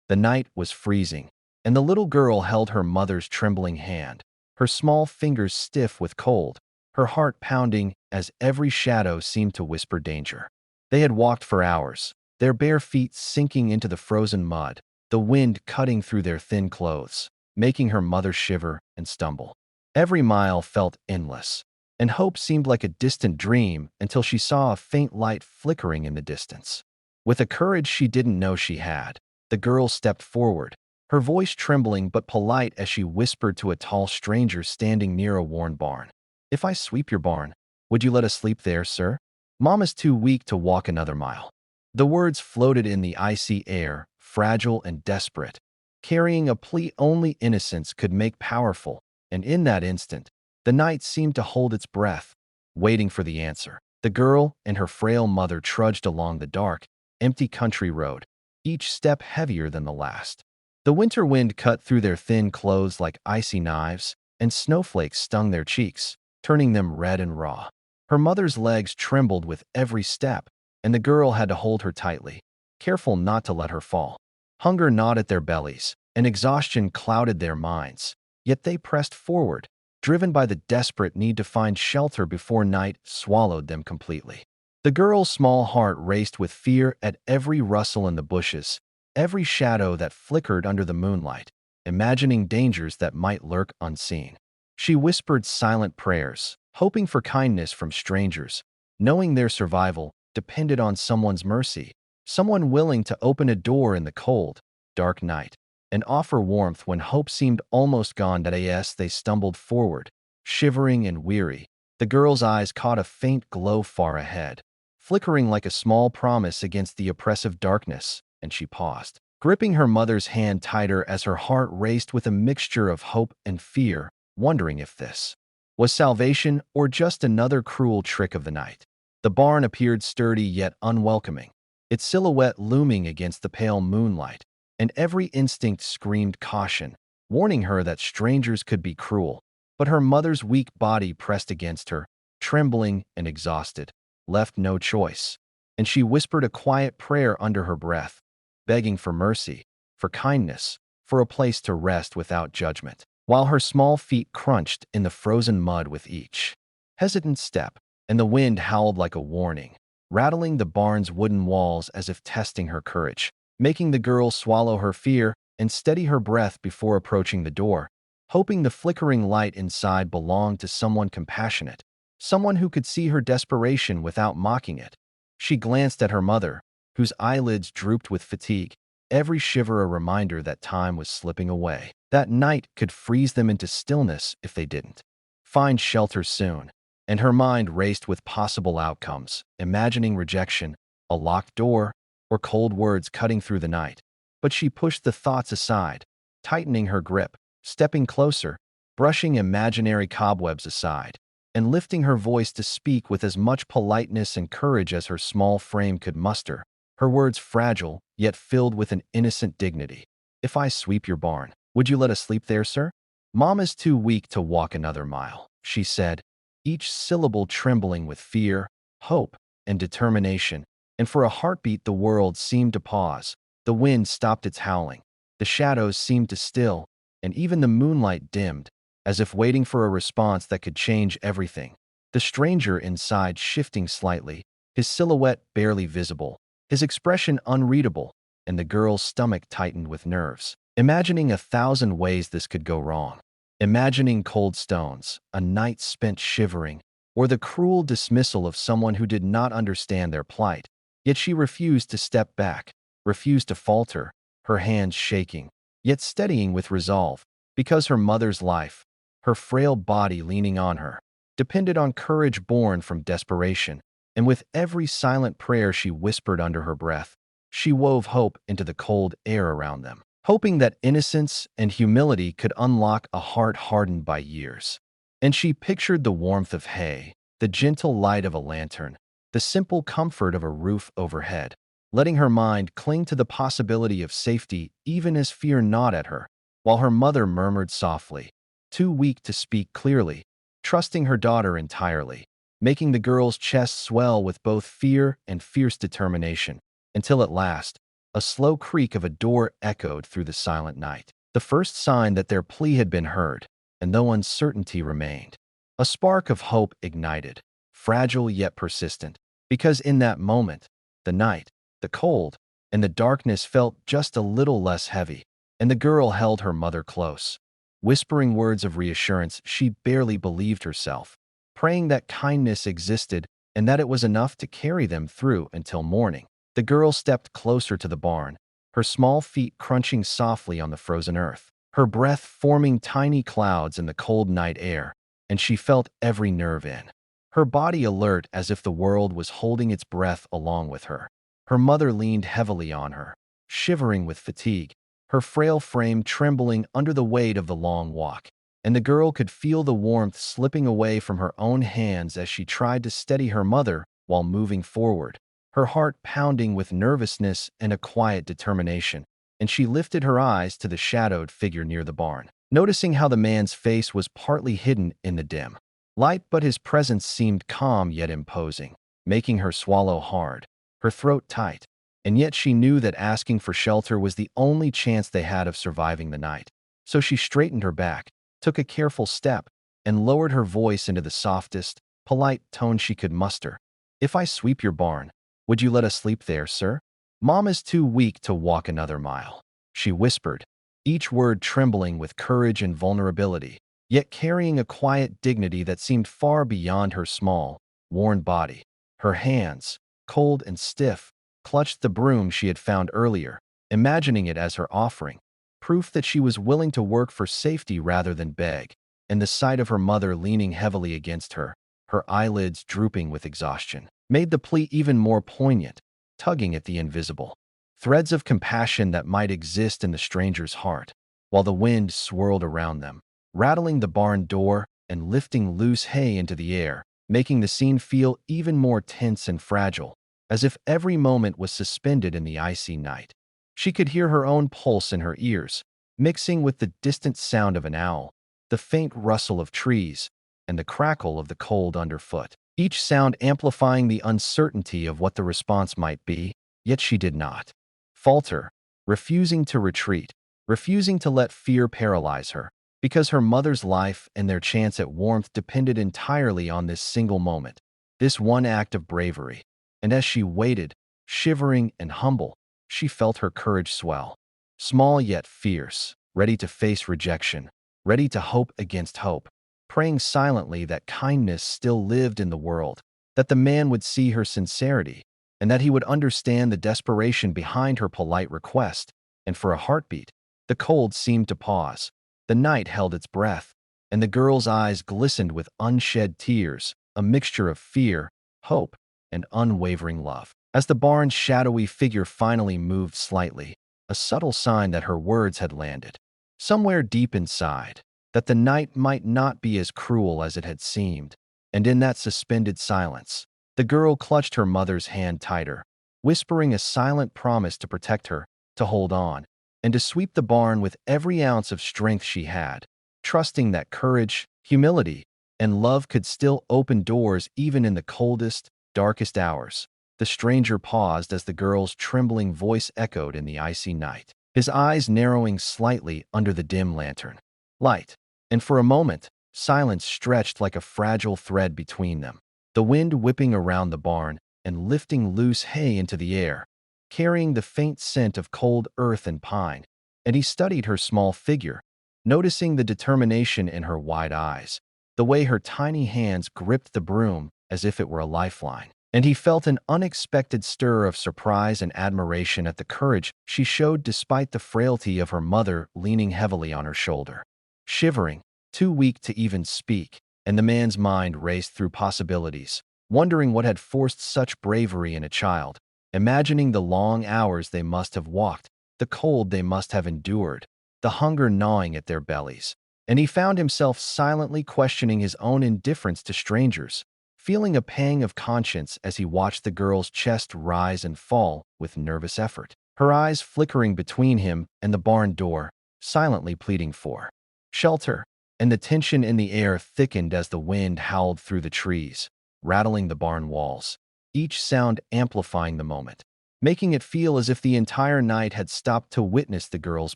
The night was freezing, and the little girl held her mother's trembling hand, her small fingers stiff with cold, her heart pounding as every shadow seemed to whisper danger. They had walked for hours, their bare feet sinking into the frozen mud, the wind cutting through their thin clothes, making her mother shiver and stumble. Every mile felt endless, and hope seemed like a distant dream until she saw a faint light flickering in the distance. With a courage she didn't know she had, the girl stepped forward, her voice trembling but polite as she whispered to a tall stranger standing near a worn barn. "If I sweep your barn, would you let us sleep there, sir? Mom is too weak to walk another mile." The words floated in the icy air, fragile and desperate, carrying a plea only innocence could make powerful, and in that instant, the night seemed to hold its breath, waiting for the answer. The girl and her frail mother trudged along the dark, empty country road, each step heavier than the last. The winter wind cut through their thin clothes like icy knives, and snowflakes stung their cheeks, turning them red and raw. Her mother's legs trembled with every step, and the girl had to hold her tightly, careful not to let her fall. Hunger gnawed at their bellies, and exhaustion clouded their minds, yet they pressed forward, driven by the desperate need to find shelter before night swallowed them completely. The girl's small heart raced with fear at every rustle in the bushes, every shadow that flickered under the moonlight, imagining dangers that might lurk unseen. She whispered silent prayers, hoping for kindness from strangers, knowing their survival depended on someone's mercy, someone willing to open a door in the cold, dark night, and offer warmth when hope seemed almost gone. As they stumbled forward, shivering and weary, the girl's eyes caught a faint glow far ahead, flickering like a small promise against the oppressive darkness, and she paused, gripping her mother's hand tighter as her heart raced with a mixture of hope and fear, wondering if this was salvation or just another cruel trick of the night. The barn appeared sturdy yet unwelcoming, its silhouette looming against the pale moonlight, and every instinct screamed caution, warning her that strangers could be cruel. But her mother's weak body pressed against her, trembling and exhausted, left no choice, and she whispered a quiet prayer under her breath, begging for mercy, for kindness, for a place to rest without judgment, while her small feet crunched in the frozen mud with each hesitant step, and the wind howled like a warning, rattling the barn's wooden walls as if testing her courage, making the girl swallow her fear and steady her breath before approaching the door, hoping the flickering light inside belonged to someone compassionate, someone who could see her desperation without mocking it. She glanced at her mother, whose eyelids drooped with fatigue, every shiver a reminder that time was slipping away. That night could freeze them into stillness if they didn't find shelter soon, and her mind raced with possible outcomes, imagining rejection, a locked door, or cold words cutting through the night. But she pushed the thoughts aside, tightening her grip, stepping closer, brushing imaginary cobwebs aside, and lifting her voice to speak with as much politeness and courage as her small frame could muster, her words fragile, yet filled with an innocent dignity. "If I sweep your barn, would you let us sleep there, sir? Mom is too weak to walk another mile," she said, each syllable trembling with fear, hope, and determination. And for a heartbeat the world seemed to pause. The wind stopped its howling, the shadows seemed to still, and even the moonlight dimmed, as if waiting for a response that could change everything. The stranger inside shifting slightly, his silhouette barely visible, his expression unreadable, and the girl's stomach tightened with nerves, imagining 1,000 ways this could go wrong. Imagining cold stones, a night spent shivering, or the cruel dismissal of someone who did not understand their plight. Yet she refused to step back, refused to falter, her hands shaking, yet steadying with resolve, because her mother's life, her frail body leaning on her, depended on courage born from desperation. And with every silent prayer she whispered under her breath, she wove hope into the cold air around them, hoping that innocence and humility could unlock a heart hardened by years. And she pictured the warmth of hay, the gentle light of a lantern, the simple comfort of a roof overhead, letting her mind cling to the possibility of safety even as fear gnawed at her, while her mother murmured softly, too weak to speak clearly, trusting her daughter entirely, making the girl's chest swell with both fear and fierce determination, until at last, A slow creak of a door echoed through the silent night, the first sign that their plea had been heard, and though uncertainty remained, a spark of hope ignited, fragile yet persistent, because in that moment, the night, the cold, and the darkness felt just a little less heavy, and the girl held her mother close, whispering words of reassurance she barely believed herself, praying that kindness existed and that it was enough to carry them through until morning. The girl stepped closer to the barn, her small feet crunching softly on the frozen earth, her breath forming tiny clouds in the cold night air, and she felt every nerve in her body alert as if the world was holding its breath along with her. Her mother leaned heavily on her, shivering with fatigue, her frail frame trembling under the weight of the long walk, and the girl could feel the warmth slipping away from her own hands as she tried to steady her mother while moving forward, her heart pounding with nervousness and a quiet determination, and she lifted her eyes to the shadowed figure near the barn, noticing how the man's face was partly hidden in the dim light, but his presence seemed calm yet imposing, making her swallow hard, her throat tight, and yet she knew that asking for shelter was the only chance they had of surviving the night. So she straightened her back, took a careful step, and lowered her voice into the softest, polite tone she could muster. "If I sweep your barn, would you let us sleep there, sir? Mom is too weak to walk another mile," she whispered, each word trembling with courage and vulnerability, yet carrying a quiet dignity that seemed far beyond her small, worn body. Her hands, cold and stiff, clutched the broom she had found earlier, imagining it as her offering, proof that she was willing to work for safety rather than beg, and the sight of her mother leaning heavily against her, her eyelids drooping with exhaustion, made the plea even more poignant, tugging at the invisible threads of compassion that might exist in the stranger's heart, while the wind swirled around them, rattling the barn door and lifting loose hay into the air, making the scene feel even more tense and fragile, as if every moment was suspended in the icy night. She could hear her own pulse in her ears, mixing with the distant sound of an owl, the faint rustle of trees, and the crackle of the cold underfoot, each sound amplifying the uncertainty of what the response might be, yet she did not falter, refusing to retreat, refusing to let fear paralyze her, because her mother's life and their chance at warmth depended entirely on this single moment, this one act of bravery. And as she waited, shivering and humble, she felt her courage swell, small yet fierce, ready to face rejection, ready to hope against hope, praying silently that kindness still lived in the world, that the man would see her sincerity, and that he would understand the desperation behind her polite request. And for a heartbeat, the cold seemed to pause. The night held its breath, and the girl's eyes glistened with unshed tears, a mixture of fear, hope, and unwavering love. As the barn's shadowy figure finally moved slightly, a subtle sign that her words had landed, somewhere deep inside, that the night might not be as cruel as it had seemed. And in that suspended silence, the girl clutched her mother's hand tighter, whispering a silent promise to protect her, to hold on, and to sweep the barn with every ounce of strength she had, trusting that courage, humility, and love could still open doors even in the coldest, darkest hours. The stranger paused as the girl's trembling voice echoed in the icy night, his eyes narrowing slightly under the dim lantern light, and for a moment, silence stretched like a fragile thread between them, the wind whipping around the barn and lifting loose hay into the air, carrying the faint scent of cold earth and pine. And he studied her small figure, noticing the determination in her wide eyes, the way her tiny hands gripped the broom as if it were a lifeline. And he felt an unexpected stir of surprise and admiration at the courage she showed despite the frailty of her mother leaning heavily on her shoulder. Shivering, too weak to even speak, and the man's mind raced through possibilities, wondering what had forced such bravery in a child, imagining the long hours they must have walked, the cold they must have endured, the hunger gnawing at their bellies. And he found himself silently questioning his own indifference to strangers, feeling a pang of conscience as he watched the girl's chest rise and fall with nervous effort, her eyes flickering between him and the barn door, silently pleading for shelter. And the tension in the air thickened as the wind howled through the trees, rattling the barn walls, each sound amplifying the moment, making it feel as if the entire night had stopped to witness the girl's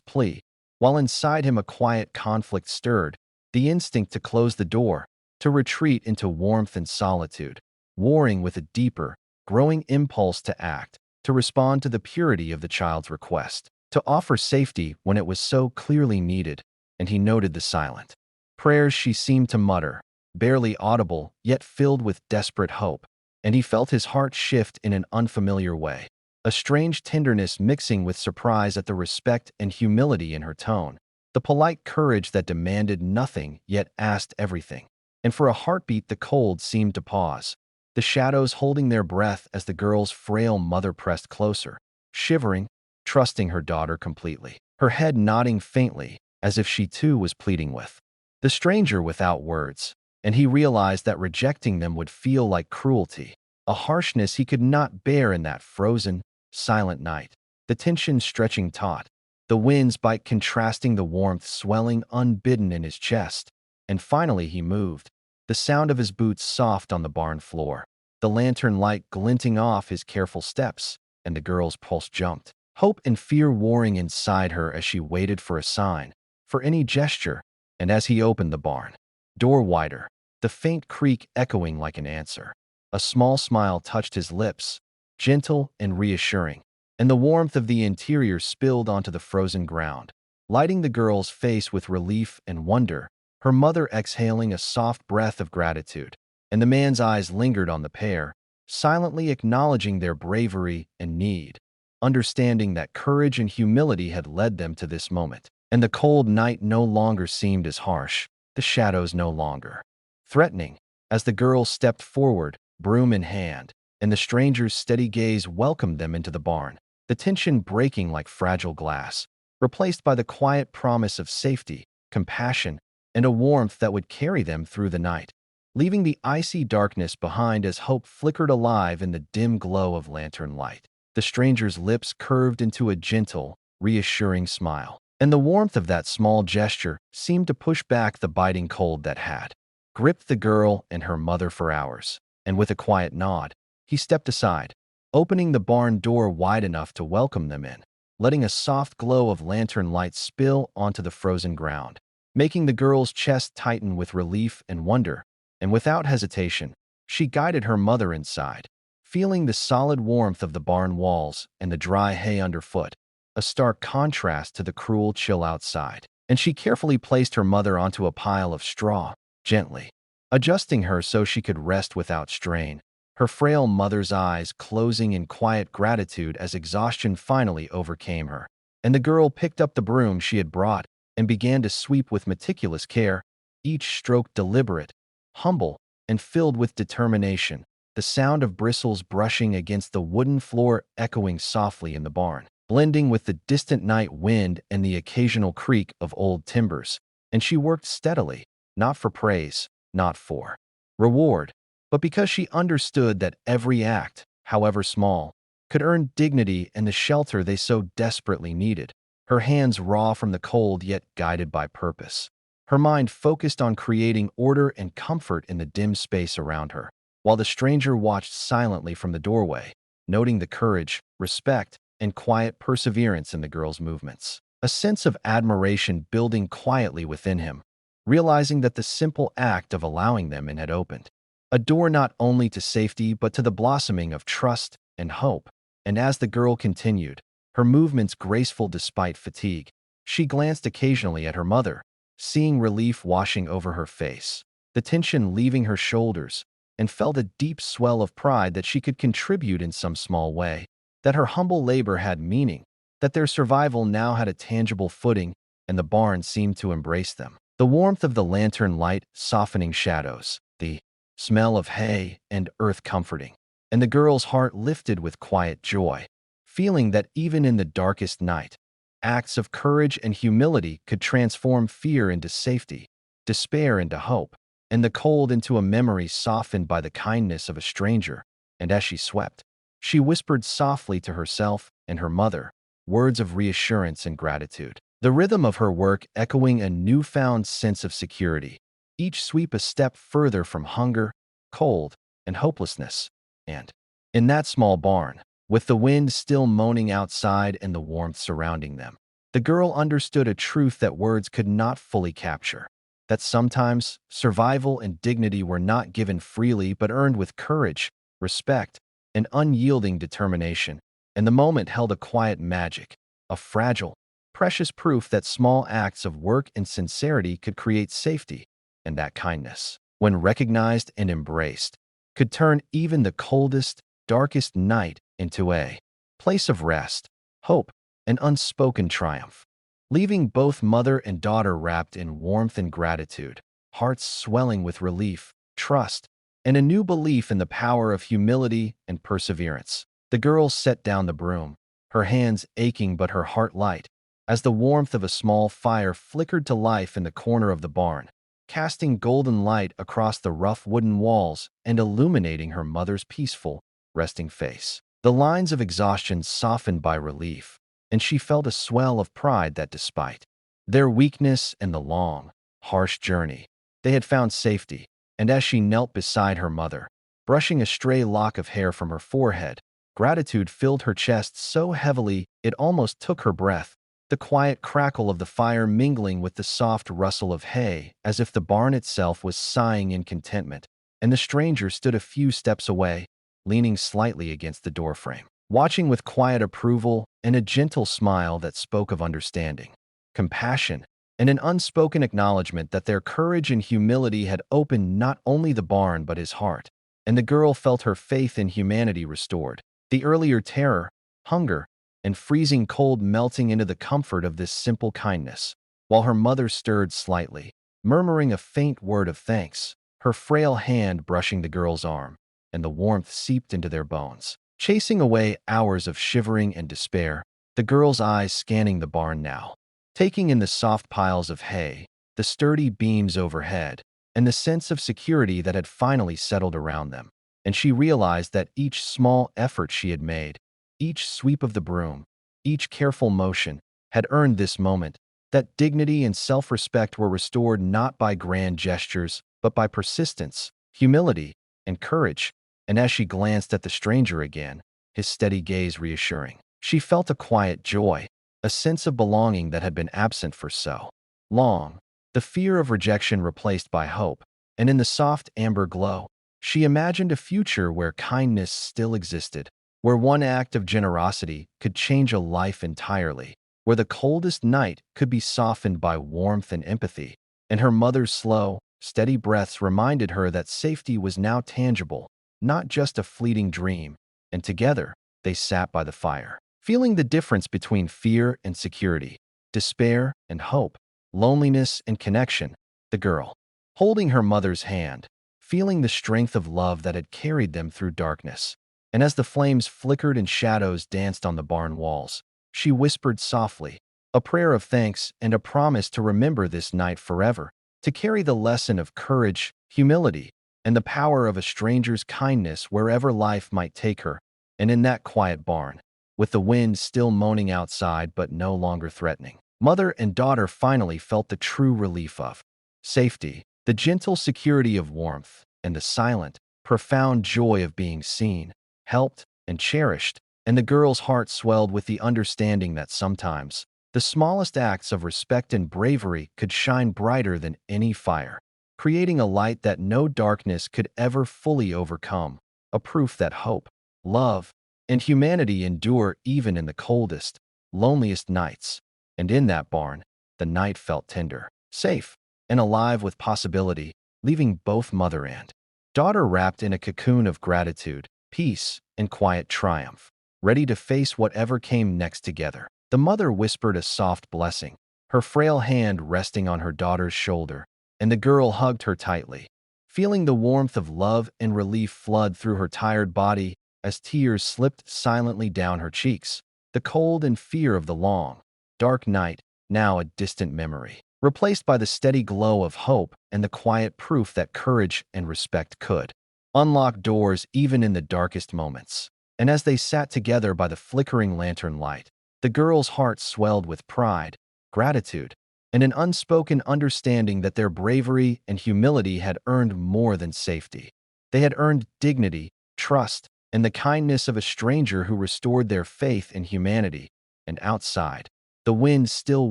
plea. While inside him a quiet conflict stirred, the instinct to close the door, to retreat into warmth and solitude, warring with a deeper, growing impulse to act, to respond to the purity of the child's request, to offer safety when it was so clearly needed. And he noted the silent prayers she seemed to mutter, barely audible, yet filled with desperate hope. And he felt his heart shift in an unfamiliar way, a strange tenderness mixing with surprise at the respect and humility in her tone, the polite courage that demanded nothing yet asked everything. And for a heartbeat the cold seemed to pause, the shadows holding their breath as the girl's frail mother pressed closer, shivering, trusting her daughter completely, her head nodding faintly, as if she too was pleading with the stranger without words. And he realized that rejecting them would feel like cruelty, a harshness he could not bear in that frozen, silent night. The tension stretching taut, the wind's bite contrasting, the warmth swelling unbidden in his chest. And finally he moved, the sound of his boots soft on the barn floor, the lantern light glinting off his careful steps, and the girl's pulse jumped, hope and fear warring inside her as she waited for a sign, for any gesture. And as he opened the barn door wider, the faint creak echoing like an answer, a small smile touched his lips, gentle and reassuring, and the warmth of the interior spilled onto the frozen ground, lighting the girl's face with relief and wonder, her mother exhaling a soft breath of gratitude. And the man's eyes lingered on the pair, silently acknowledging their bravery and need, understanding that courage and humility had led them to this moment. And the cold night no longer seemed as harsh, the shadows no longer threatening, as the girl stepped forward, broom in hand, and the stranger's steady gaze welcomed them into the barn, the tension breaking like fragile glass, replaced by the quiet promise of safety, compassion, and a warmth that would carry them through the night, leaving the icy darkness behind as hope flickered alive in the dim glow of lantern light. The stranger's lips curved into a gentle, reassuring smile, and the warmth of that small gesture seemed to push back the biting cold that had gripped the girl and her mother for hours. And with a quiet nod, he stepped aside, opening the barn door wide enough to welcome them in, letting a soft glow of lantern light spill onto the frozen ground, making the girl's chest tighten with relief and wonder. And without hesitation, she guided her mother inside, feeling the solid warmth of the barn walls and the dry hay underfoot, a stark contrast to the cruel chill outside. And she carefully placed her mother onto a pile of straw, gently adjusting her so she could rest without strain, her frail mother's eyes closing in quiet gratitude as exhaustion finally overcame her. And the girl picked up the broom she had brought and began to sweep with meticulous care, each stroke deliberate, humble, and filled with determination, the sound of bristles brushing against the wooden floor echoing softly in the barn, blending with the distant night wind and the occasional creak of old timbers. And she worked steadily, not for praise, not for reward, but because she understood that every act, however small, could earn dignity and the shelter they so desperately needed. Her hands raw from the cold yet guided by purpose, her mind focused on creating order and comfort in the dim space around her, while the stranger watched silently from the doorway, noting the courage, respect, and quiet perseverance in the girl's movements, a sense of admiration building quietly within him, realizing that the simple act of allowing them in had opened a door not only to safety but to the blossoming of trust and hope. And as the girl continued, her movements graceful despite fatigue, she glanced occasionally at her mother, seeing relief washing over her face, the tension leaving her shoulders, and felt a deep swell of pride that she could contribute in some small way, that her humble labor had meaning, that their survival now had a tangible footing, and the barn seemed to embrace them. The warmth of the lantern light softening shadows, the smell of hay and earth comforting, and the girl's heart lifted with quiet joy, feeling that even in the darkest night, acts of courage and humility could transform fear into safety, despair into hope, and the cold into a memory softened by the kindness of a stranger. And as she swept, she whispered softly to herself and her mother, words of reassurance and gratitude, the rhythm of her work echoing a newfound sense of security, each sweep a step further from hunger, cold, and hopelessness. And in that small barn, with the wind still moaning outside and the warmth surrounding them. The girl understood a truth that words could not fully capture, that sometimes survival and dignity were not given freely but earned with courage, respect, and unyielding determination. And the moment held a quiet magic, a fragile, precious proof that small acts of work and sincerity could create safety, and that kindness, when recognized and embraced, could turn even the coldest, darkest night into a place of rest, hope, and unspoken triumph. Leaving both mother and daughter wrapped in warmth and gratitude, hearts swelling with relief, trust, and a new belief in the power of humility and perseverance. The girl set down the broom, her hands aching but her heart light, as the warmth of a small fire flickered to life in the corner of the barn, casting golden light across the rough wooden walls and illuminating her mother's peaceful, resting face. The lines of exhaustion softened by relief, and she felt a swell of pride that despite their weakness and the long, harsh journey, they had found safety. And as she knelt beside her mother, brushing a stray lock of hair from her forehead, gratitude filled her chest so heavily it almost took her breath, the quiet crackle of the fire mingling with the soft rustle of hay, as if the barn itself was sighing in contentment. And the stranger stood a few steps away, leaning slightly against the doorframe, watching with quiet approval and a gentle smile that spoke of understanding, compassion, and an unspoken acknowledgement that their courage and humility had opened not only the barn but his heart. And the girl felt her faith in humanity restored, the earlier terror, hunger, and freezing cold melting into the comfort of this simple kindness, while her mother stirred slightly, murmuring a faint word of thanks, her frail hand brushing the girl's arm, and the warmth seeped into their bones, chasing away hours of shivering and despair. The girl's eyes scanning the barn now, taking in the soft piles of hay, the sturdy beams overhead, and the sense of security that had finally settled around them. And she realized that each small effort she had made, each sweep of the broom, each careful motion, had earned this moment, that dignity and self-respect were restored not by grand gestures, but by persistence, humility, and courage. And as she glanced at the stranger again, his steady gaze reassuring, she felt a quiet joy, a sense of belonging that had been absent for so long, the fear of rejection replaced by hope. And in the soft amber glow, she imagined a future where kindness still existed, where one act of generosity could change a life entirely, where the coldest night could be softened by warmth and empathy. And her mother's slow, steady breaths reminded her that safety was now tangible, not just a fleeting dream. And together, they sat by the fire, feeling the difference between fear and security, despair and hope, loneliness and connection. The girl, holding her mother's hand, feeling the strength of love that had carried them through darkness. And as the flames flickered and shadows danced on the barn walls, she whispered softly, a prayer of thanks and a promise to remember this night forever, to carry the lesson of courage, humility, and the power of a stranger's kindness wherever life might take her. And in that quiet barn, with the wind still moaning outside but no longer threatening, mother and daughter finally felt the true relief of safety, the gentle security of warmth, and the silent, profound joy of being seen, helped, and cherished. And the girl's heart swelled with the understanding that sometimes the smallest acts of respect and bravery could shine brighter than any fire, creating a light that no darkness could ever fully overcome, a proof that hope, love, and humanity endure even in the coldest, loneliest nights. And in that barn, the night felt tender, safe, and alive with possibility, leaving both mother and daughter wrapped in a cocoon of gratitude, peace, and quiet triumph, ready to face whatever came next together. The mother whispered a soft blessing, her frail hand resting on her daughter's shoulder, and the girl hugged her tightly, feeling the warmth of love and relief flood through her tired body as tears slipped silently down her cheeks. The cold and fear of the long, dark night, now a distant memory, replaced by the steady glow of hope and the quiet proof that courage and respect could unlock doors even in the darkest moments. And as they sat together by the flickering lantern light, the girl's heart swelled with pride, gratitude, and an unspoken understanding that their bravery and humility had earned more than safety. They had earned dignity, trust, and the kindness of a stranger who restored their faith in humanity. And outside, the wind still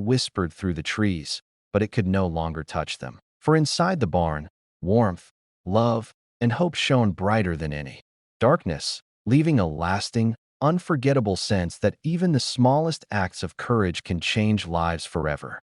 whispered through the trees, but it could no longer touch them. For inside the barn, warmth, love, and hope shone brighter than any darkness, leaving a lasting, unforgettable sense that even the smallest acts of courage can change lives forever.